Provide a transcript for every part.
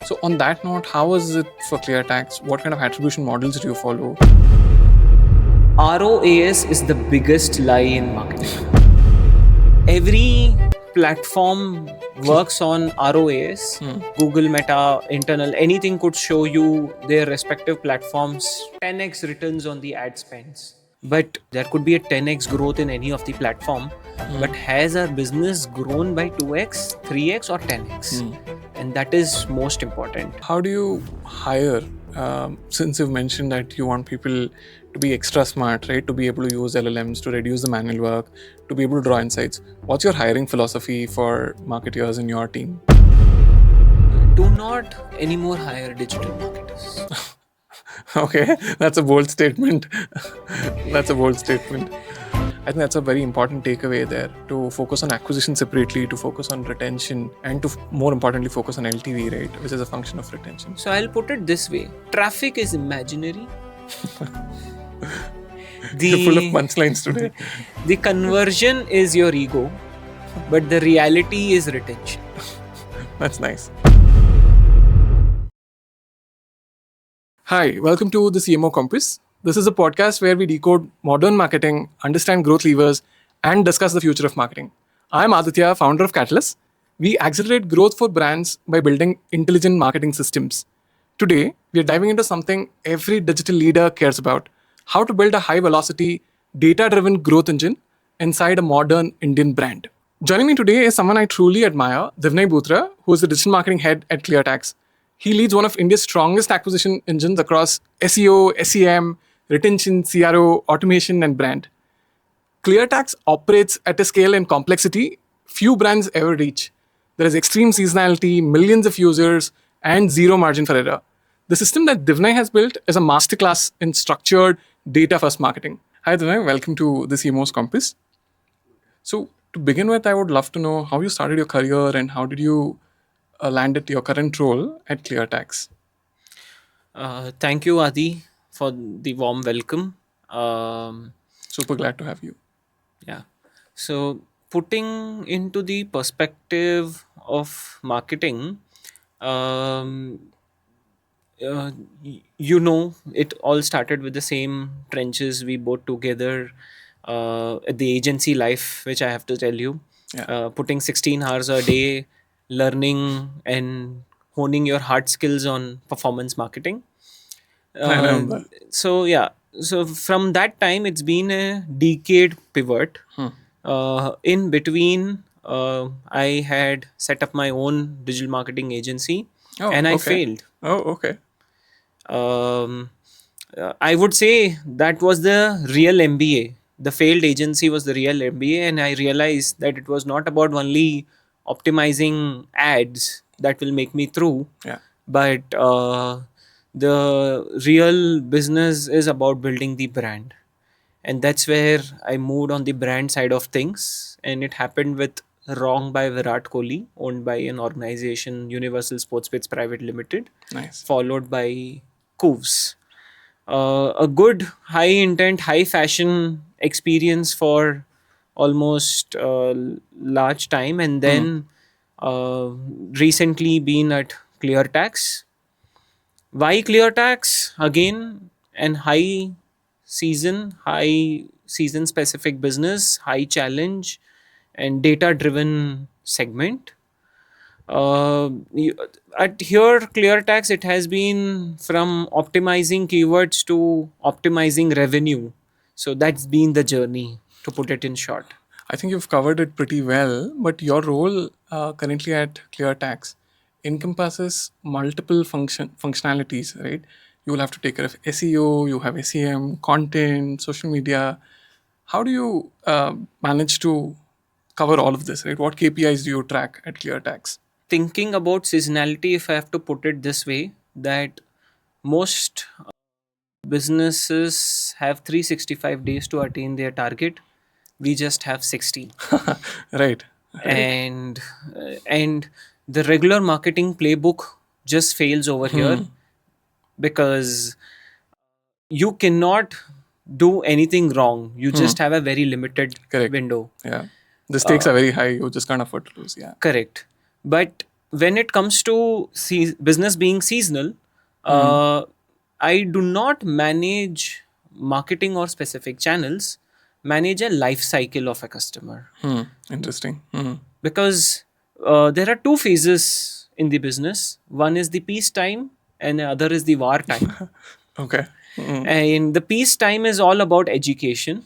So on that note, how is it for ClearTax? What kind of attribution models do you follow? ROAS is the biggest lie in marketing. Every platform works on ROAS. Google, Meta, internal, anything could show you their respective platforms 10x returns on the ad spends. But there could be a 10x growth in any of the platform. But has our business grown by 2x, 3x or 10x? And that is most important. How do you hire? Since you've mentioned that you want people to be extra smart, right? To be able to use LLMs, to reduce the manual work, to be able to draw insights. What's your hiring philosophy for marketers in your team? Do not anymore hire digital marketers. Okay, that's a bold statement. That's a bold statement. I think that's a very important takeaway there, to focus on acquisition separately, to focus on retention, and to more importantly focus on LTV, right, which is a function of retention. So I'll put it this way. Traffic is imaginary. You're full of punchlines today. The conversion is your ego, but the reality is retention. That's nice. Hi, welcome to the CMO Compass. This is a podcast where we decode modern marketing, understand growth levers, and discuss the future of marketing. I'm Adittya, founder of Catalyst. We accelerate growth for brands by building intelligent marketing systems. Today, we are diving into something every digital leader cares about: how to build a high-velocity, data-driven growth engine inside a modern Indian brand. Joining me today is someone I truly admire, Divnay Bhutra, who is the digital marketing head at ClearTax. He leads one of India's strongest acquisition engines across SEO, SEM, retention, CRO, automation, and brand. ClearTax operates at a scale and complexity few brands ever reach. There is extreme seasonality, millions of users, and zero margin for error. The system that Divnay has built is a masterclass in structured data-first marketing. Hi Divnay, welcome to the CMO's Compass. So to begin with, I would love to know how you started your career and how did you land at your current role at ClearTax. Thank you, Adi, for the warm welcome. Super glad to have you. Yeah. So putting into the perspective of marketing, it all started with the same trenches we both together at the agency life, which I have to tell you. Yeah. Putting 16 hours a day, learning and honing your hard skills on performance marketing. I remember. So from that time, it's been a decade pivot. In between, I had set up my own digital marketing agency, and I failed. Oh, okay. I would say that was the real MBA. The failed agency was the real MBA, and I realized that it was not about only optimizing ads that will make me through, but the real business is about building the brand. And that's where I moved on the brand side of things, and it happened with Wrong by Virat Kohli, owned by an organization, Universal Sportsbets Private Limited, Nice. followed by Coves. A good high intent, high fashion experience for almost large time, and then recently been at ClearTax. Why ClearTax? Again, an high season specific business, high challenge and data driven segment. At here ClearTax, it has been from optimizing keywords to optimizing revenue. So that's been the journey, to put it in short. I think you've covered it pretty well, but your role currently at ClearTax encompasses multiple functionalities, right? You will have to take care of SEO, you have SEM, content, social media. How do you manage to cover all of this, right? What KPIs do you track at ClearTax? Thinking about seasonality, if I have to put it this way, that most businesses have 365 days to attain their target. We just have 60. Right. And the regular marketing playbook just fails over here, because you cannot do anything wrong. You just have a very limited window. Yeah. The stakes are very high. You just can't afford to lose. Yeah. Correct. But when it comes to business being seasonal, I do not manage marketing or specific channels, manage a life cycle of a customer. Interesting. Because there are two phases in the business. One is the peacetime and the other is the wartime. Okay. And the peacetime is all about education,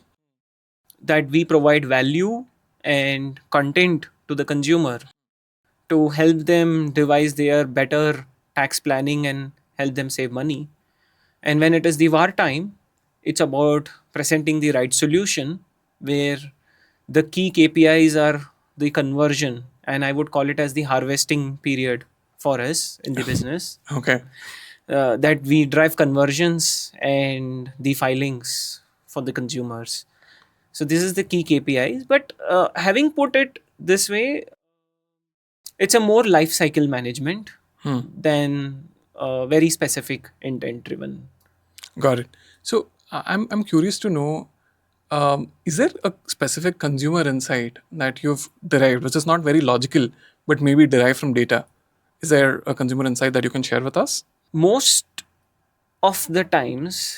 that we provide value and content to the consumer to help them devise their better tax planning and help them save money. And when it is the wartime, it's about presenting the right solution where the key KPIs are the conversion, and I would call it as the harvesting period for us in the business. Okay. That we drive conversions and the filings for the consumers. So this is the key KPIs. But having put it this way, it's a more life cycle management than very specific intent driven. Got it. So I'm curious to know, is there a specific consumer insight that you've derived, which is not very logical, but maybe derived from data? Is there a consumer insight that you can share with us? Most of the times,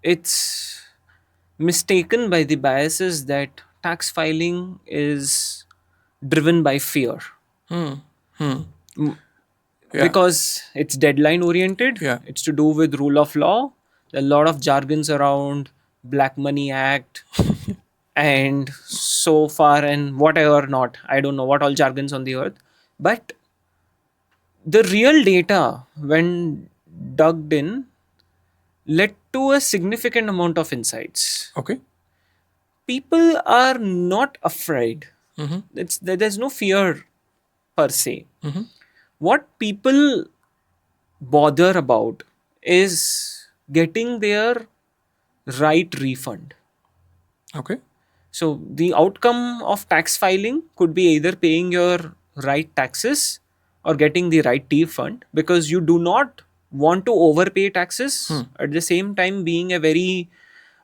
it's mistaken by the biases that tax filing is driven by fear. Yeah. Because it's deadline oriented. Yeah. It's to do with rule of law. A lot of jargons around Black Money Act and so far and whatever not. I don't know what all jargons on the earth. But the real data, when dug in, led to a significant amount of insights. Okay. People are not afraid. There's no fear per se. What people bother about is getting their right refund. Okay. So the outcome of tax filing could be either paying your right taxes or getting the right refund, because you do not want to overpay taxes, at the same time being a very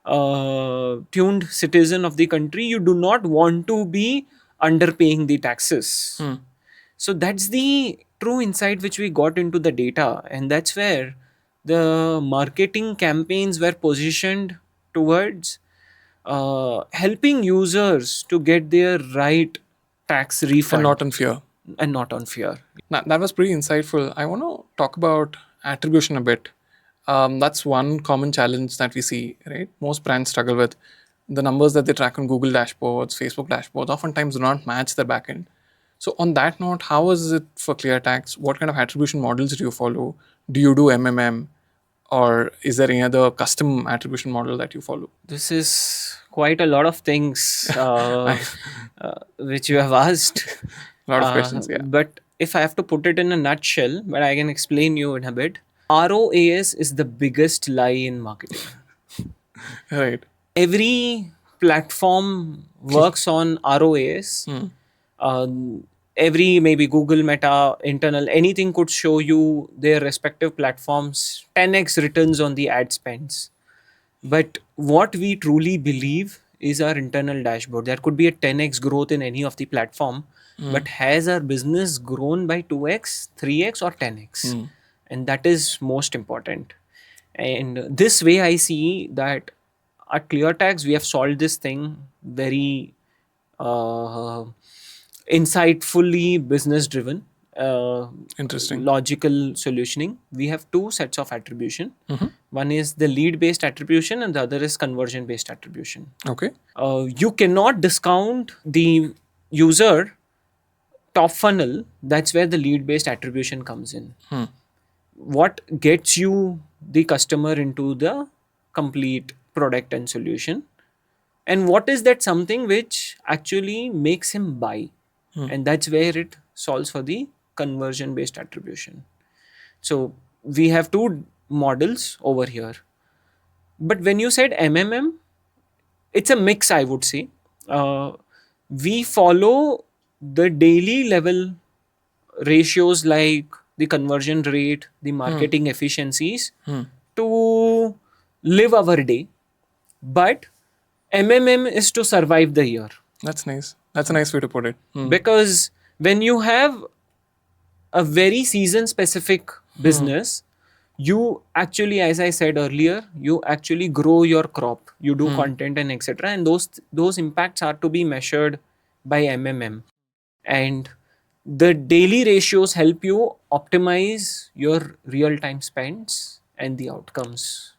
tuned citizen of the country. You do not want to be underpaying the taxes. So that's the true insight which we got into the data, and that's where the marketing campaigns were positioned towards helping users to get their right tax refund. And not on fear. And not on fear. That was pretty insightful. I want to talk about attribution a bit. That's one common challenge that we see, right? Most brands struggle with. The numbers that they track on Google dashboards, Facebook dashboards, oftentimes do not match their backend. So on that note, how is it for ClearTax? What kind of attribution models do you follow? Do you do MMM? Or is there any other custom attribution model that you follow? This is quite a lot of things which you have asked. A lot of questions, yeah. But if I have to put it in a nutshell, but I can explain you in a bit. ROAS is the biggest lie in marketing. Right. Every platform works on ROAS. Every maybe Google, Meta, internal, anything could show you their respective platforms 10x returns on the ad spends. But what we truly believe is our internal dashboard. There could be a 10x growth in any of the platform, but has our business grown by 2x, 3x or 10x? And that is most important. And this way I see that at ClearTax we have solved this thing very insightfully business driven. Interesting. Logical solutioning. We have two sets of attribution. One is the lead based attribution and the other is conversion based attribution. Okay. You cannot discount the user top funnel. That's where the lead based attribution comes in. What gets you the customer into the complete product and solution, and what is that something which actually makes him buy, and that's where it solves for the conversion based attribution. So we have two models over here. But when you said MMM, it's a mix, I would say. We follow the daily level ratios like the conversion rate, the marketing efficiencies to live our day. But MMM is to survive the year. That's nice. That's a nice way to put it. Because when you have a very season specific business, you actually, as I said earlier, you actually grow your crop, you do content and etc. And those impacts are to be measured by MMM. And the daily ratios help you optimize your real time spends and the outcomes.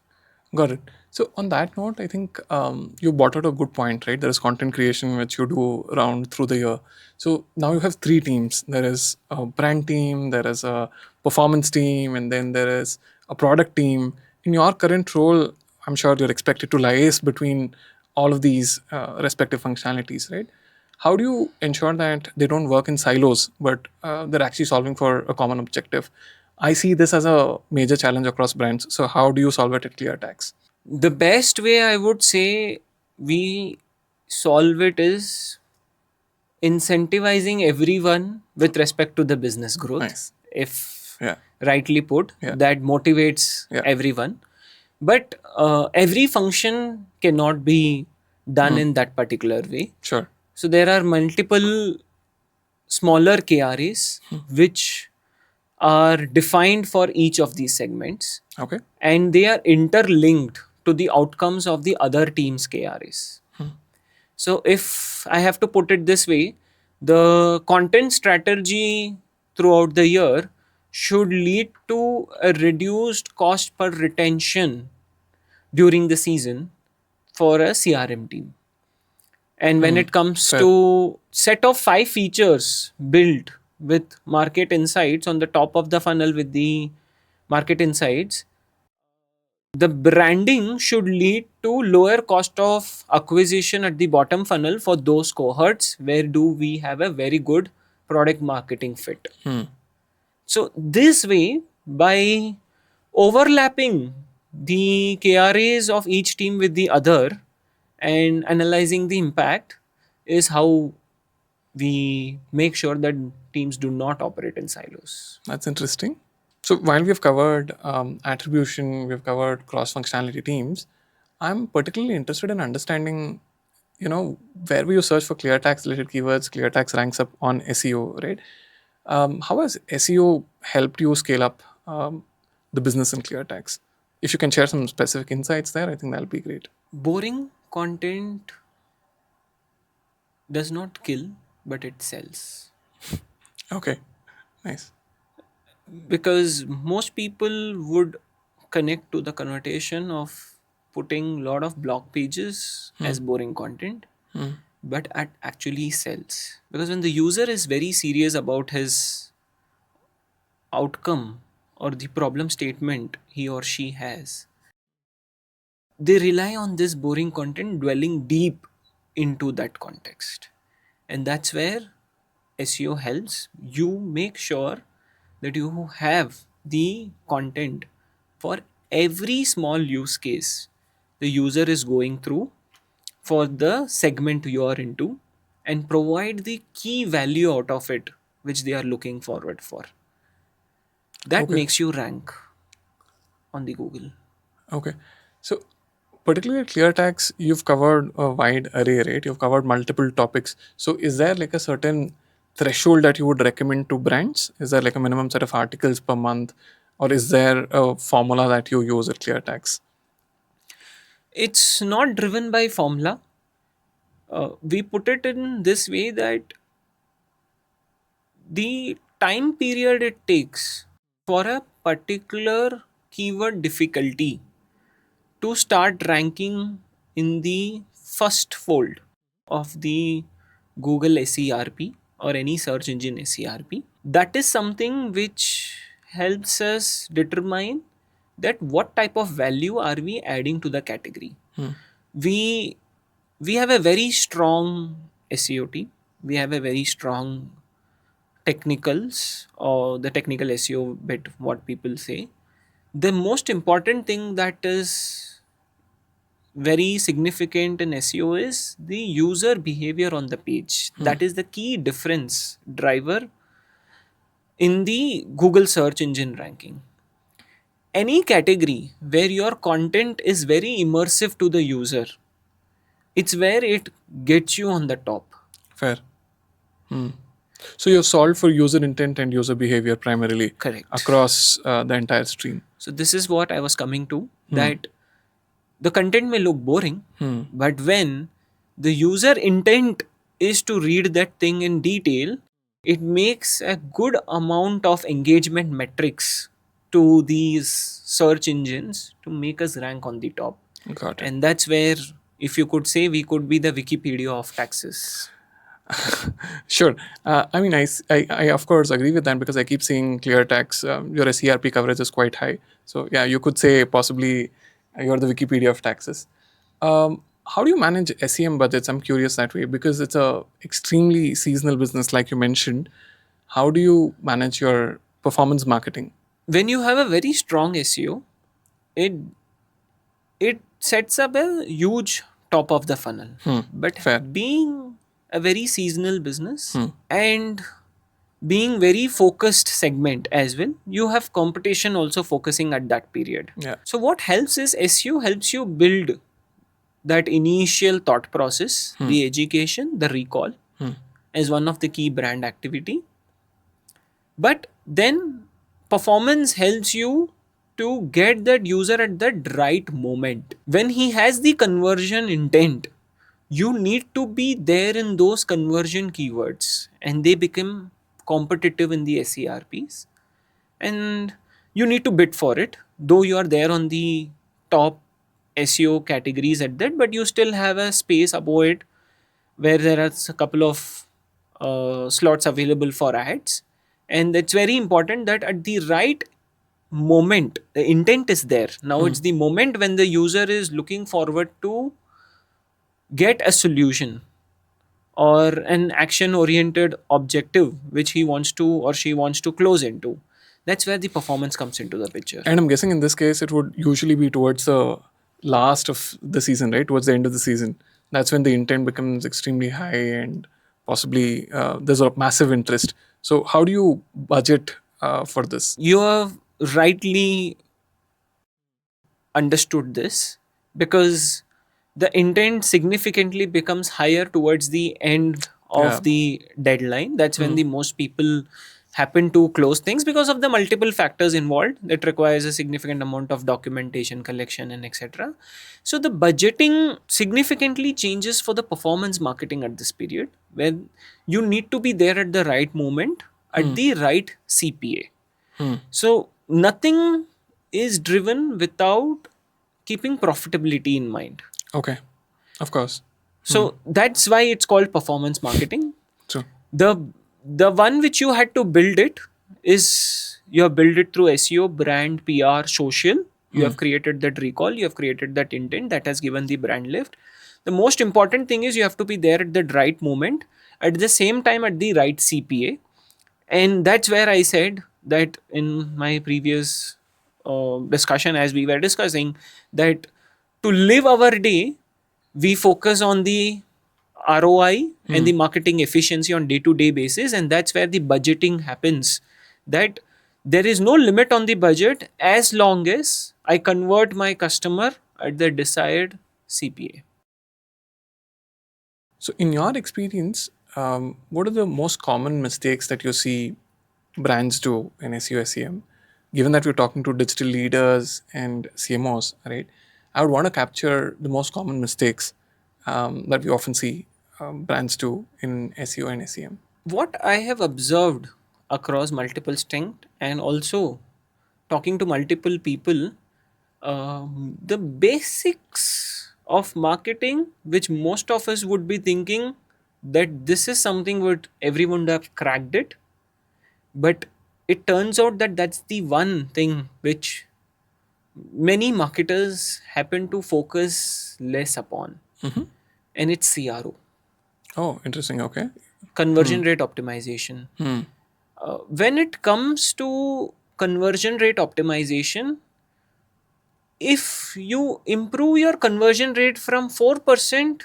Got it. So on that note, I think you brought out a good point, right? There is content creation which you do around through the year. So now you have three teams. There is a brand team, there is a performance team, and then there is a product team. In your current role, I'm sure you're expected to liaise between all of these respective functionalities, right? How do you ensure that they don't work in silos, but they're actually solving for a common objective? I see this as a major challenge across brands. So how do you solve it at ClearTax? The best way I would say we solve it is incentivizing everyone with respect to the business growth. Nice. If Yeah. rightly put, that motivates everyone. But every function cannot be done in that particular way. Sure. So there are multiple smaller KREs which are defined for each of these segments, Okay. and they are interlinked to the outcomes of the other team's KREs. So if I have to put it this way, the content strategy throughout the year should lead to a reduced cost per retention during the season for a CRM team. And when it comes to set of 5 features built with market insights on the top of the funnel with the market insights, the branding should lead to lower cost of acquisition at the bottom funnel for those cohorts where do we have a very good product marketing fit. So this way, by overlapping the KRAs of each team with the other and analyzing the impact is how we make sure that teams do not operate in silos. That's interesting. So while we've covered attribution, we've covered cross-functionality teams, I'm particularly interested in understanding, where you search for ClearTax related keywords, ClearTax ranks up on SEO, right? How has SEO helped you scale up the business in ClearTax? If you can share some specific insights there, I think that'll be great. Boring content does not kill, but it sells. Okay, nice. Because most people would connect to the connotation of putting a lot of blog pages as boring content, but it actually sells. Because when the user is very serious about his outcome or the problem statement he or she has, they rely on this boring content dwelling deep into that context. And that's where SEO helps. You make sure that you have the content for every small use case the user is going through for the segment you are into, and provide the key value out of it which they are looking forward for. That makes you rank on the Google. Okay. So particularly at ClearTax, you've covered a wide array, right? You've covered multiple topics. So is there like a certain threshold that you would recommend to brands? Is there like a minimum set of articles per month? Or is there a formula that you use at ClearTax? It's not driven by formula. We put it in this way that the time period it takes for a particular keyword difficulty to start ranking in the first fold of the Google SERP or any search engine SERP, that is something which helps us determine that what type of value are we adding to the category. We have a very strong SEO team. We have a very strong technicals, or the technical SEO bit, what people say. The most important thing that is very significant in SEO is the user behavior on the page. That is the key difference driver in the Google search engine ranking. Any category where your content is very immersive to the user, it's where it gets you on the top. Fair. So you've solved for user intent and user behavior primarily Correct. across the entire stream. So this is what I was coming to, that the content may look boring, but when the user intent is to read that thing in detail, it makes a good amount of engagement metrics to these search engines to make us rank on the top. Got it. And that's where, if you could say, we could be the Wikipedia of taxes. Sure. I mean, I of course agree with that because I keep seeing ClearTax. Your SERP coverage is quite high. So yeah, you could say possibly you're the Wikipedia of taxes. How do you manage SEM budgets? I'm curious that way because it's a extremely seasonal business, like you mentioned. How do you manage your performance marketing? When you have a very strong SEO, it it sets up a huge top of the funnel. But Fair. being a very seasonal business and being very focused segment as well, you have competition also focusing at that period. Yeah. So what helps is SEO helps you build that initial thought process, the education, the recall as one of the key brand activity. But then performance helps you to get that user at that right moment. When he has the conversion intent, you need to be there in those conversion keywords and they become competitive in the SERPs. And you need to bid for it, though you are there on the top SEO categories at that, but you still have a space above it where there are a couple of slots available for ads. And it's very important that at the right moment, the intent is there. Now it's the moment when the user is looking forward to get a solution or an action oriented objective which he wants to or she wants to close into. That's where the performance comes into the picture. And I'm guessing in this case, it would usually be towards the last of the season, right? Towards the end of the season. That's when the intent becomes extremely high and possibly there's a massive interest. So, how do you budget for this? You have rightly understood this because the intent significantly becomes higher towards the end of Yeah. the deadline. That's when the most people happen to close things because of the multiple factors involved that requires a significant amount of documentation collection and etc. So the budgeting significantly changes for the performance marketing at this period where you need to be there at the right moment at the right CPA. So nothing is driven without keeping profitability in mind. Okay, of course. So that's why it's called performance marketing. So, The one which you had to build it is you have built it through SEO, brand, PR, social. You have created that recall, you have created that intent that has given the brand lift. The most important thing is you have to be there at the right moment, at the same time at the right CPA. And that's where I said that in my previous discussion, as we were discussing, that to live our day, we focus on the ROI and the marketing efficiency on day-to-day basis, and that's where the budgeting happens. That there is no limit on the budget as long as I convert my customer at the desired CPA. so in your experience, what are the most common mistakes that you see brands do in SEO SEM? Given that we're talking to digital leaders and CMOs, right? I would want to capture the most common mistakes that we often see brands do in SEO and SEM. What I have observed across multiple strength and also talking to multiple people, the basics of marketing, which most of us would be thinking that this is something what everyone would have cracked it, but it turns out that that's the one thing which many marketers happen to focus less upon, and it's CRO. Oh, interesting. Okay. Conversion rate optimization. When it comes to conversion rate optimization, if you improve your conversion rate from 4%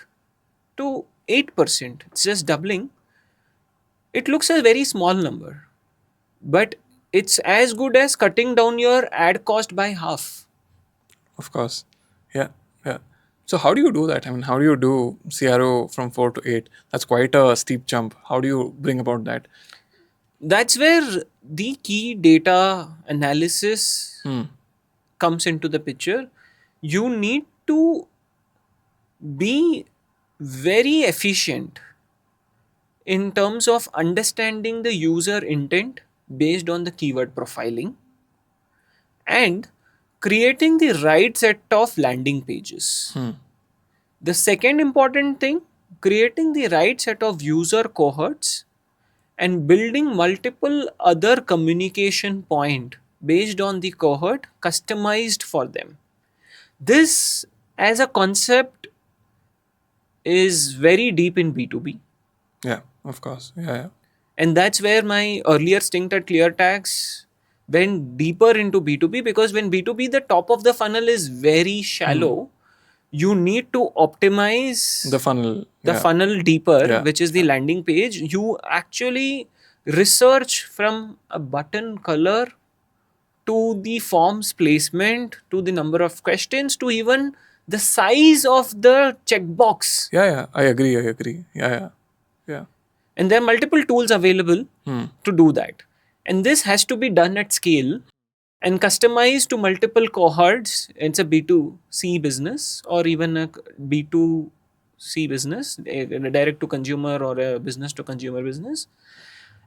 to 8%, it's just doubling, it looks a very small number, but it's as good as cutting down your ad cost by half. Of course. Yeah. Yeah. So how do you do that? I mean, how do you do CRO from 4 to 8? That's quite a steep jump. How do you bring about that? That's where the key data analysis comes into the picture. You need to be very efficient in terms of understanding the user intent based on the keyword profiling and creating the right set of landing pages. The second important thing, creating the right set of user cohorts and building multiple other communication point based on the cohort customized for them. This as a concept is very deep in B2B. Yeah, of course. Yeah. And that's where my earlier stint at ClearTax went deeper into B2B, because when B2B, the top of the funnel is very shallow, you need to optimize The funnel. the yeah. funnel deeper, Yeah. which is the landing page. You actually research from a button color to the form's placement to the number of questions to even the size of the checkbox. Yeah. I agree. Yeah. And there are multiple tools available to do that. And this has to be done at scale and customized to multiple cohorts. It's a B2C business or even a B2C business, a direct to consumer or a business to consumer business.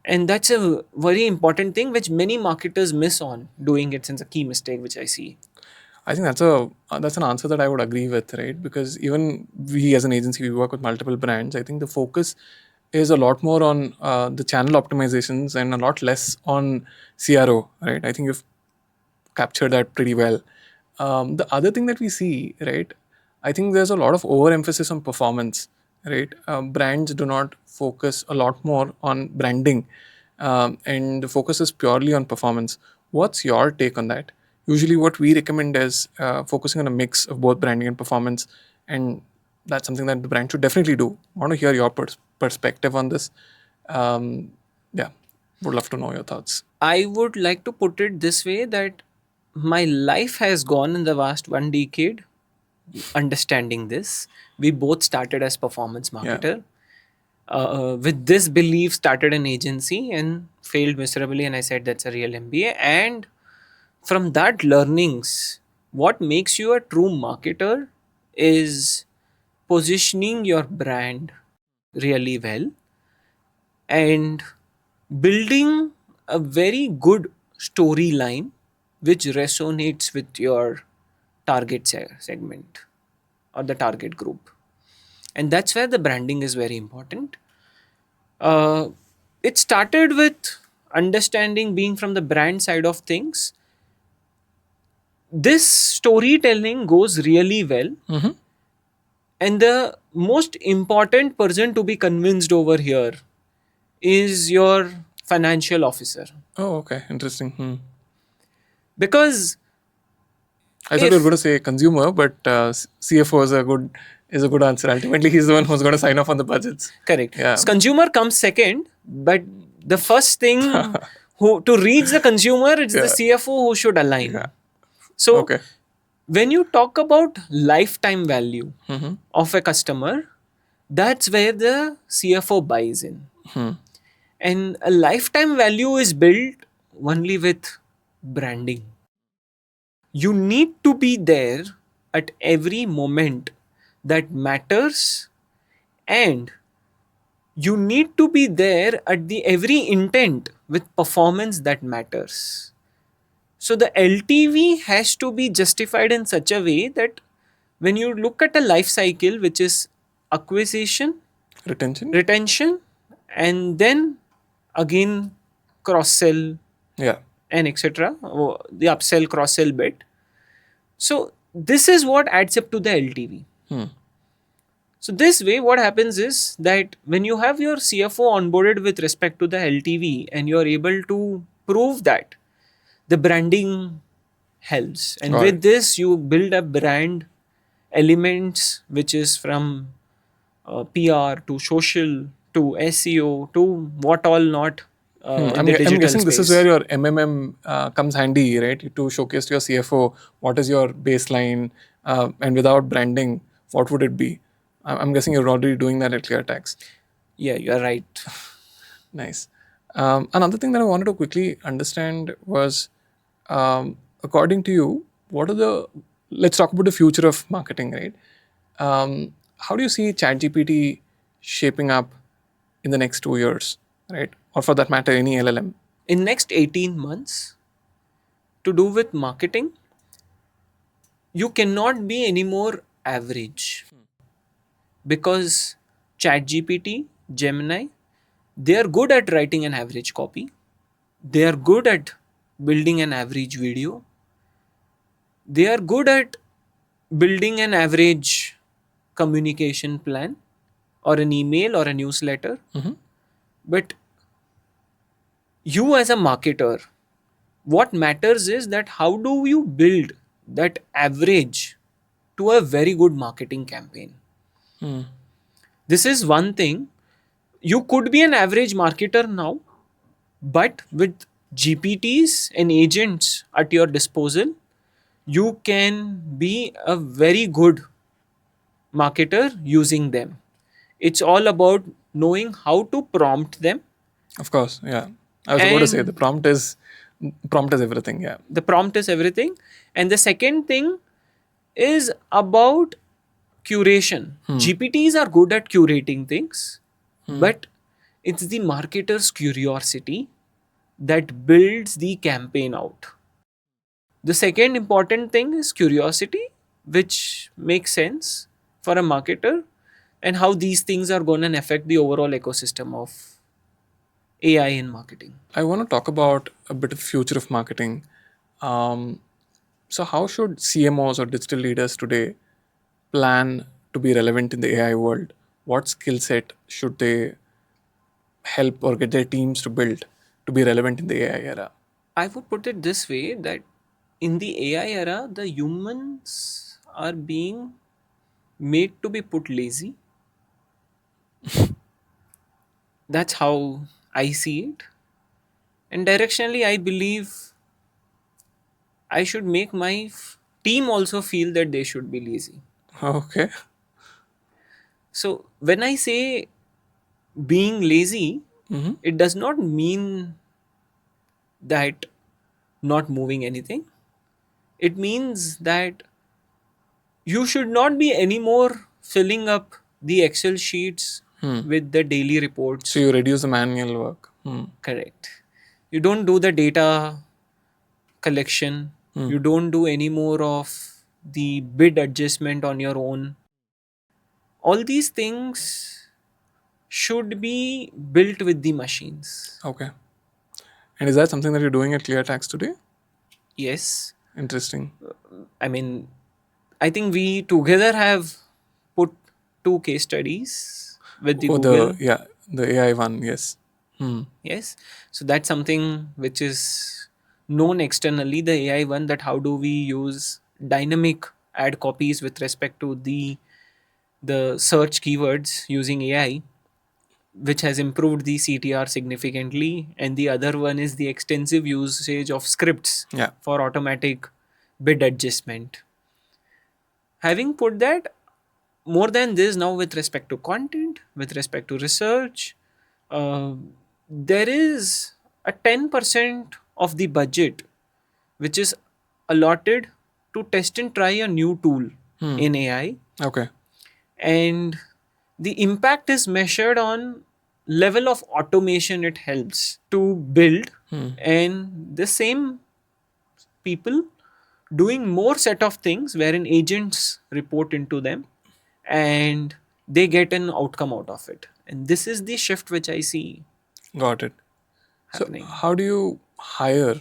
And that's a very important thing which many marketers miss on doing it, since a key mistake which I see. I think that's an answer that I would agree with, right? Because even we as an agency, we work with multiple brands. I think the focus is a lot more on the channel optimizations and a lot less on CRO, right? I think you've captured that pretty well. The other thing that we see, right? I think there's a lot of overemphasis on performance, right? Brands do not focus a lot more on branding, and the focus is purely on performance. What's your take on that? Usually, what we recommend is focusing on a mix of both branding and performance, and that's something that the brand should definitely do. I want to hear your perspective on this. Yeah, would love to know your thoughts. I would like to put it this way, that my life has gone in the last 1 decade understanding this. We both started as performance marketer. With this belief, started an agency and failed miserably. And I said, that's a real MBA. And from that learnings, what makes you a true marketer is positioning your brand really well and building a very good storyline which resonates with your target segment or the target group. And that's where the branding is very important. It started with understanding, being from the brand side of things. This storytelling goes really well. And the most important person to be convinced over here is your financial officer. Oh, okay. Interesting. Because I thought you were going to say consumer, but CFO is a good answer. Ultimately, he's the one who's going to sign off on the budgets. correct. Yeah. So consumer comes second, but the first thing to reach the consumer, it's the CFO who should align. Yeah. So Okay. when you talk about lifetime value of a customer, that's where the CFO buys in. And a lifetime value is built only with branding. You need to be there at every moment that matters, and you need to be there at the every intent with performance that matters. So the LTV has to be justified in such a way that when you look at a life cycle, which is acquisition, Retention. and then again cross-sell Yeah. and etc., the upsell cross-sell bit. So this is what adds up to the LTV. So this way what happens is that when you have your CFO onboarded with respect to the LTV and you're able to prove that, the branding helps. And with this you build a brand elements which is from PR to social to SEO to what all not. I'm guessing this is where your MMM comes handy, right? To showcase to your CFO what is your baseline, and without branding, what would it be? I'm guessing you're already doing that at ClearTax. Yeah, you're right. Nice. Another thing that I wanted to quickly understand was, according to you, what are the, let's talk about the future of marketing, right? How do you see ChatGPT shaping up in the next 2 years, right? Or for that matter, any LLM? In next 18 months, to do with marketing, you cannot be any more average, because ChatGPT, Gemini, they are good at writing an average copy. They are good at building an average video. They are good at building an average communication plan or an email or a newsletter. But you as a marketer, what matters is that how do you build that average to a very good marketing campaign. This is one thing. You could be an average marketer now, but with GPTs and agents at your disposal, you can be a very good marketer using them. It's all about knowing how to prompt them. Of course, yeah. I was about to say And the prompt is everything. Yeah. the prompt is everything. And the second thing is about curation. GPTs are good at curating things, but it's the marketer's curiosity that builds the campaign out. The second important thing is curiosity, which makes sense for a marketer, and how these things are going to affect the overall ecosystem of AI in marketing. I want to talk about a bit of future of marketing. Um, so, how should CMOs or digital leaders today plan to be relevant in the AI world? What skill set should they help or get their teams to build to be relevant in the AI era? I would put it this way, that in the AI era, the humans are being made to be put lazy. That's how I see it. And directionally, I believe I should make my team also feel that they should be lazy. Okay. So when I say being lazy, it does not mean that not moving anything. It means that you should not be anymore filling up the Excel sheets with the daily reports. So, you reduce the manual work. Correct. You don't do the data collection. You don't do any more of the bid adjustment on your own. All these things should be built with the machines. Okay. And is that something that you're doing at ClearTax today? Yes. Interesting. I mean, I think we together have put 2 case studies with the Google. The AI one, yes. Yes. So that's something which is known externally, the AI one, that how do we use dynamic ad copies with respect to the search keywords using AI, which has improved the CTR significantly. And the other one is the extensive usage of scripts Yeah. for automatic bid adjustment. Having put that, more than this, now with respect to content, with respect to research, there is a 10% of the budget which is allotted to test and try a new tool in AI. Okay. And the impact is measured on level of automation it helps to build, and the same people doing more set of things wherein agents report into them and they get an outcome out of it. And this is the shift which I see Got it. happening. So, how do you hire?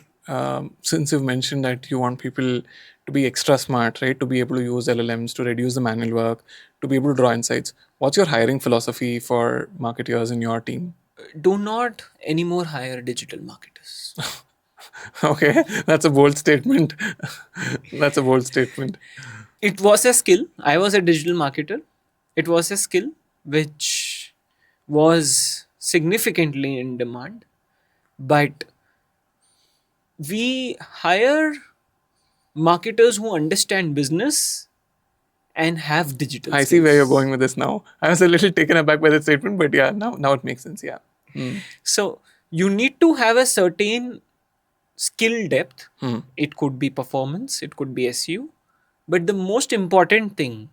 Since you've mentioned that you want people to be extra smart, right? To be able to use LLMs, to reduce the manual work, to be able to draw insights. What's your hiring philosophy for marketers in your team? Do not anymore hire digital marketers. Okay, that's a bold statement. That's a bold statement. It was a skill. I was a digital marketer. It was a skill which was significantly in demand. But we hire marketers who understand business and have digital I skills. see where you're going with this now. I was a little taken aback by that statement, but yeah, now it makes sense. Yeah. So you need to have a certain skill depth. It could be performance, it could be SU. But the most important thing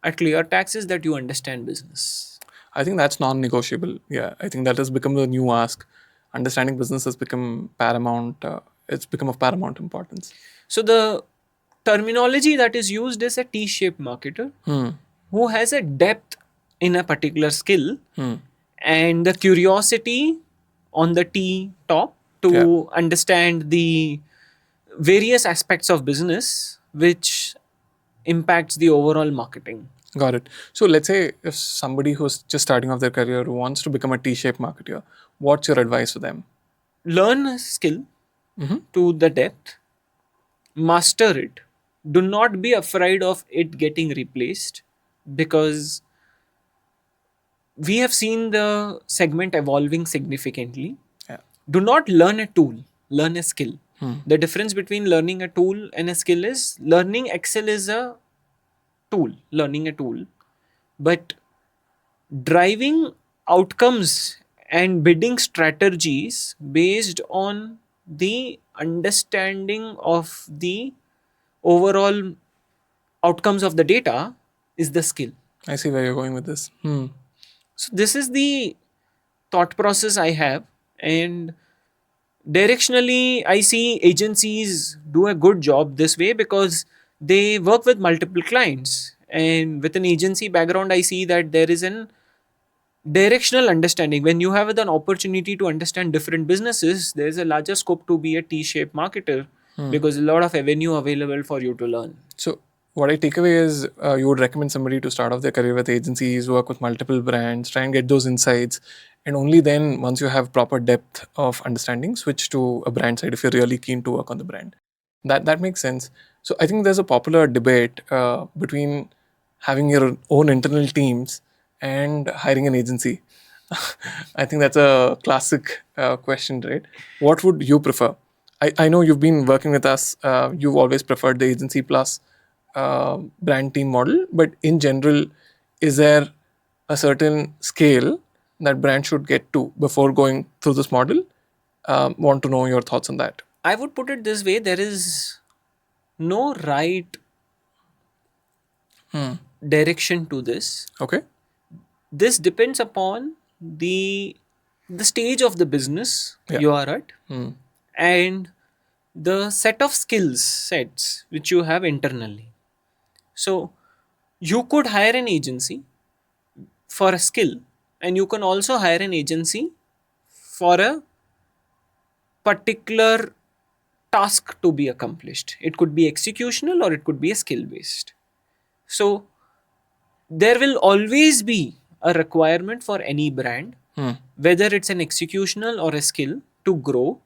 at ClearTax is that you understand business. I think that's non-negotiable. Yeah, I think that has become the new ask. Understanding business has become paramount. It's become of paramount importance. So the terminology that is used is a T-shaped marketer who has a depth in a particular skill and the curiosity on the T top Yeah, to understand the various aspects of business which impacts the overall marketing. got it. So let's say if somebody who's just starting off their career wants to become a T-shaped marketer, what's your advice for them? Learn a skill to the depth, master it. Do not be afraid of it getting replaced because we have seen the segment evolving significantly. Yeah, Do not learn a tool, learn a skill. The difference between learning a tool and a skill is learning Excel is a tool, learning a tool. But driving outcomes and bidding strategies based on the understanding of the overall outcomes of the data is the skill. I see where you're going with this. So this is the thought process I have, and directionally I see agencies do a good job this way because they work with multiple clients, and with an agency background I see that there is an directional understanding. When you have an opportunity to understand different businesses, there is a larger scope to be a T-shaped marketer because a lot of avenue available for you to learn. So what I take away is you would recommend somebody to start off their career with agencies, work with multiple brands, try and get those insights, and only then, once you have proper depth of understanding, switch to a brand side if you're really keen to work on the brand. That makes sense. So I think there's a popular debate between having your own internal teams and hiring an agency. I think that's a classic question, right? What would you prefer? I know you've been working with us. You've always preferred the agency plus brand team model, but in general, is there a certain scale that brand should get to before going through this model? Want to know your thoughts on that. I would put it this way: there is no right direction to this. Okay. This depends upon the stage of the business you are at and the set of skills sets which you have internally. So you could hire an agency for a skill, and you can also hire an agency for a particular task to be accomplished. It could be executional or it could be a skill based. So there will always be a requirement for any brand, whether it's an executional or a skill, to grow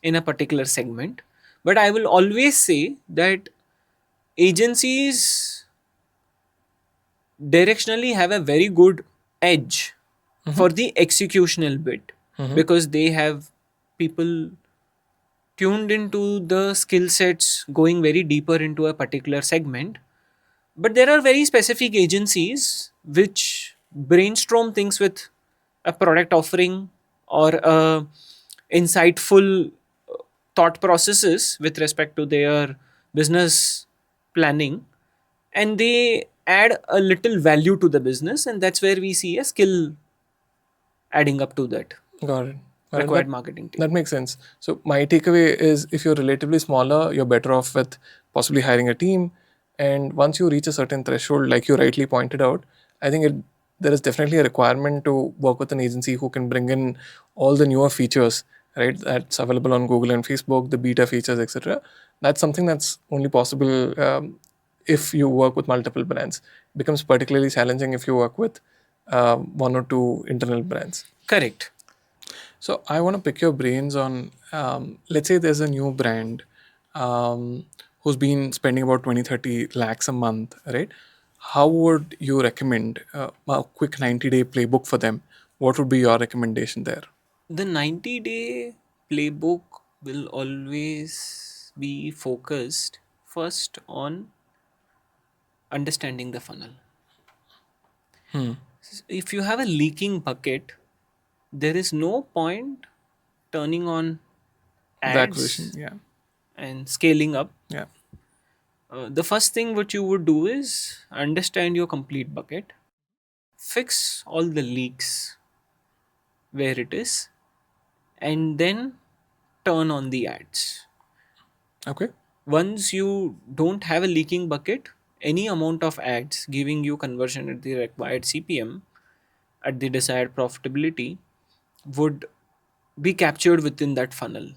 in a particular segment. But I will always say that agencies directionally have a very good edge for the executional bit because they have people tuned into the skill sets going very deeper into a particular segment. But there are very specific agencies which brainstorm things with a product offering or insightful thought processes with respect to their business planning, and they add a little value to the business, and that's where we see a skill adding up to that Got it. required marketing team. That makes sense. So my takeaway is if you're relatively smaller, you're better off with possibly hiring a team. And once you reach a certain threshold, like you rightly pointed out, I think there is definitely a requirement to work with an agency who can bring in all the newer features, right? That's available on Google and Facebook, the beta features, etc. That's something that's only possible if you work with multiple brands. It becomes particularly challenging if you work with one or two internal brands. Correct. So I want to pick your brains on, let's say there's a new brand who's been spending about 20, 30 lakhs a month, right? How would you recommend a quick 90-day playbook for them? What would be your recommendation there? The 90-day playbook will always be focused first on understanding the funnel. If you have a leaking bucket, there is no point turning on The acquisition. ads Yeah. and scaling up. Yeah. The first thing what you would do is understand your complete bucket, fix all the leaks where it is, and then turn on the ads. Okay. Once you don't have a leaking bucket, any amount of ads giving you conversion at the required CPM, at the desired profitability, would be captured within that funnel.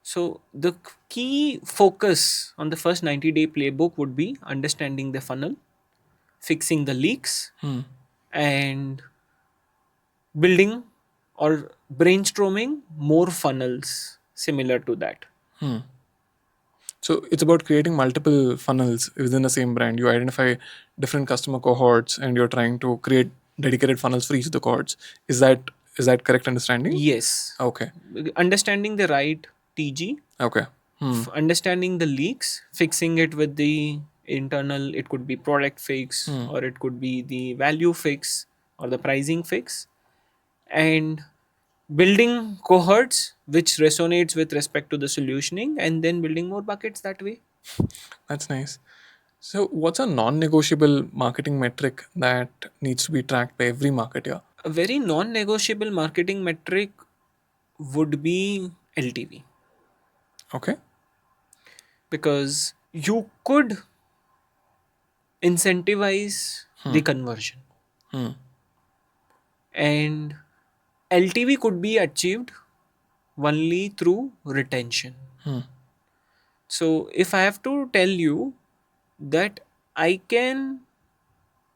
So the key focus on the first 90-day playbook would be understanding the funnel, fixing the leaks, and building or brainstorming more funnels similar to that. So it's about creating multiple funnels within the same brand. You identify different customer cohorts and you're trying to create dedicated funnels for each of the cohorts. Is that correct understanding? Yes. Okay. Understanding the right TG, Okay. understanding the leaks, fixing it with the internal, it could be product fix or it could be the value fix or the pricing fix, and building cohorts which resonates with respect to the solutioning, and then building more buckets that way. That's nice. So what's a non-negotiable marketing metric that needs to be tracked by every marketer? A very non-negotiable marketing metric would be LTV, Okay. because you could incentivize the conversion, and LTV could be achieved only through retention. So if I have to tell you that I can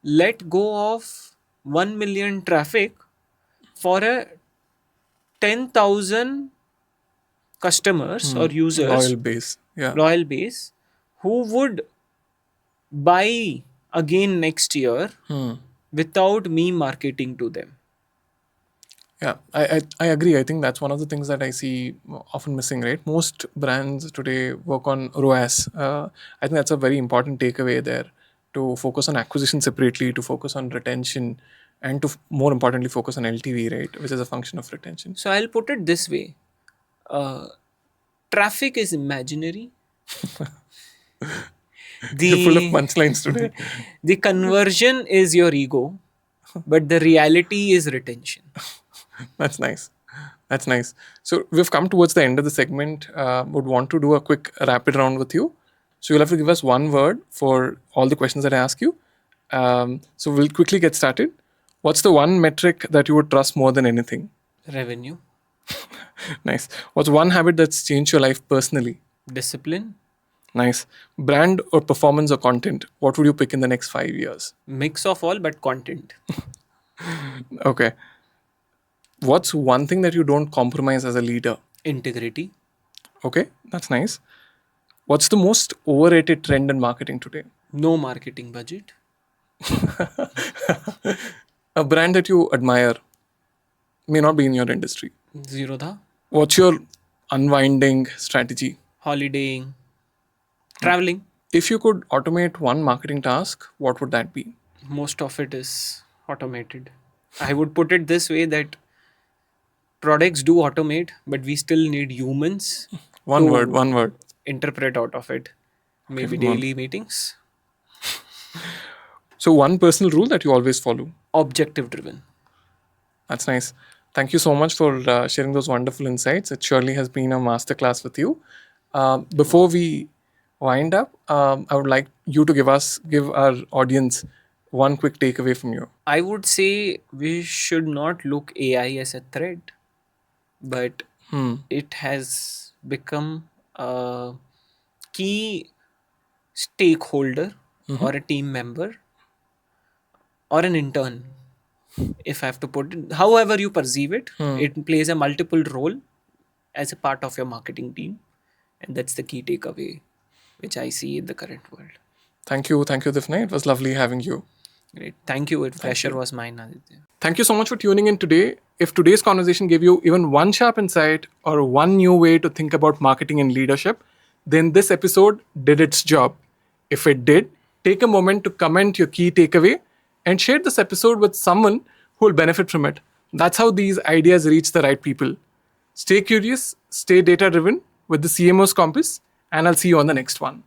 let go of 1 million traffic for a 10,000 customers or users, Loyal base. Yeah. loyal base, who would buy again next year without me marketing to them. Yeah, I agree. I think that's one of the things that I see often missing, right? Most brands today work on ROAS. I think that's a very important takeaway there, to focus on acquisition separately, to focus on retention, and to more importantly focus on LTV, right, which is a function of retention. So I'll put it this way. Traffic is imaginary. You're full of The punchlines today. the conversion is your ego, but the reality is retention. That's nice. That's nice. So we've come towards the end of the segment. Would want to do a quick rapid round with you. So you'll have to give us one word for all the questions that I ask you. So we'll quickly get started. What's the one metric that you would trust more than anything? Revenue, Nice. What's one habit that's changed your life personally? discipline, Nice. Brand or performance or content? What would you pick in the next 5 years? mix of all but content. Okay. What's one thing that you don't compromise as a leader? Integrity, Okay, that's nice. What's the most overrated trend in marketing today? no marketing budget, A brand that you admire, may not be in your industry. zero tha, What's your unwinding strategy? holidaying, traveling. If you could automate one marketing task, what would that be? Most of it is automated. I would put it this way, that products do automate, but we still need humans One to word. interpret out of it. Maybe come on. daily meetings. So, one personal rule that you always follow. Objective driven. That's nice. Thank you so much for sharing those wonderful insights. It surely has been a masterclass with you. Before we wind up, I would like you to give our audience one quick takeaway from you. I would say we should not look AI as a threat, but it has become a key stakeholder or a team member or an intern. If I have to put it, however you perceive it, it plays a multiple role as a part of your marketing team. And that's the key takeaway which I see in the current world. Thank you, Divnay. It was lovely having you. Great. Thank you. Pleasure was mine, Aditya. Thank you so much for tuning in today. If today's conversation gave you even one sharp insight or one new way to think about marketing and leadership, then this episode did its job. If it did, take a moment to comment your key takeaway and share this episode with someone who will benefit from it. That's how these ideas reach the right people. Stay curious, stay data driven with the CMO's Compass, and I'll see you on the next one.